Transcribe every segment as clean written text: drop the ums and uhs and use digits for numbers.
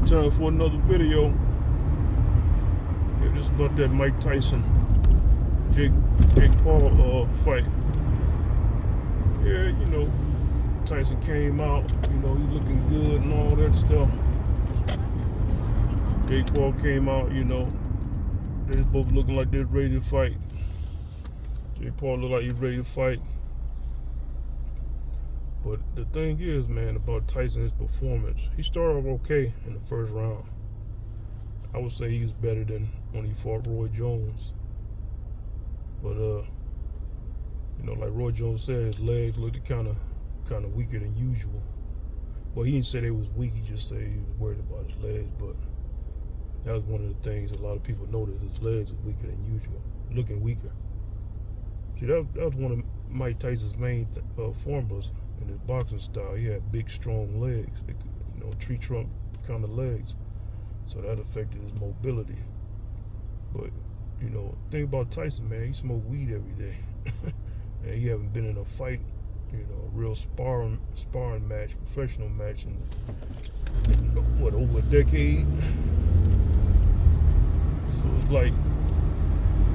Time for another video. Yeah, this is about that Mike Tyson, Jake Paul fight. Yeah, you know, Tyson came out, you know, he looking good and all that stuff. Jake Paul came out, you know, they're both looking like they're ready to fight. Jake Paul looked like he's ready to fight. But the thing is, man, about Tyson's performance, he started off okay in the first round. I would say he was better than when he fought Roy Jones. But you know, like Roy Jones said, his legs looked kind of weaker than usual. Well, he didn't say they was weak. He just said he was worried about his legs. But that was one of the things a lot of people noticed. His legs are weaker than usual, looking weaker. See, that was one of Mike Tyson's main formulas in his boxing style. He had big, strong legs. They could, you know, tree trunk kind of legs. So that affected his mobility. But, you know, the thing about Tyson, man, he smoked weed every day. And he haven't been in a fight, you know, a real sparring match, professional match in what, over a decade? So it's like,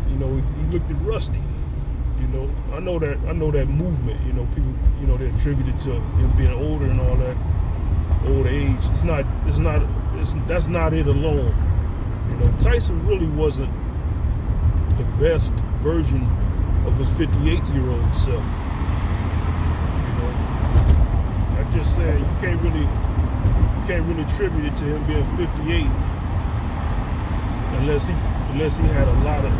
you know, he looked rusty. You know, I know that movement, you know, people, you know, they attributed to him being older and all that, old age. That's not it alone. You know, Tyson really wasn't the best version of his 58-year-old self. You know, I'm just saying you can't really attribute it to him being 58 unless he had a lot of.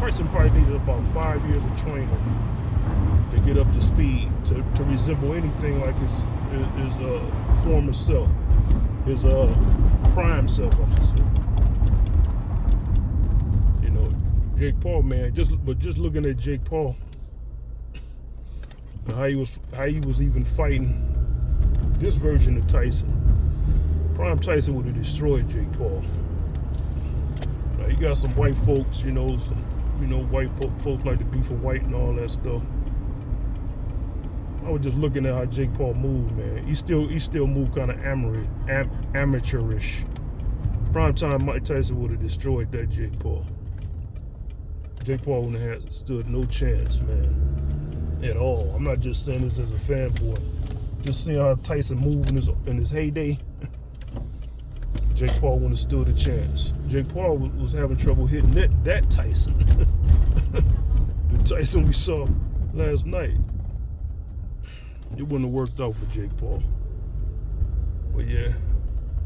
Tyson probably needed about 5 years of training to get up to speed to resemble anything like his former self, his prime self, I should say. You know, Jake Paul, man. Just looking at Jake Paul, and how he was even fighting this version of Tyson. Prime Tyson would have destroyed Jake Paul. Now, you got some white folks, you know, white folks like to be for white and all that stuff. I was just looking at how Jake Paul moved, man. He still moved kind of amateurish. Primetime Mike Tyson would have destroyed that Jake Paul. Jake Paul wouldn't have stood no chance, man, at all. I'm not just saying this as a fanboy. Just seeing how Tyson moved in his heyday. Jake Paul wouldn't have stood a chance. Jake Paul was having trouble hitting that Tyson. The Tyson we saw last night. It wouldn't have worked out for Jake Paul. But yeah,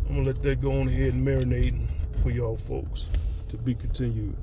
I'm gonna let that go on ahead and marinate for y'all folks. To be continued.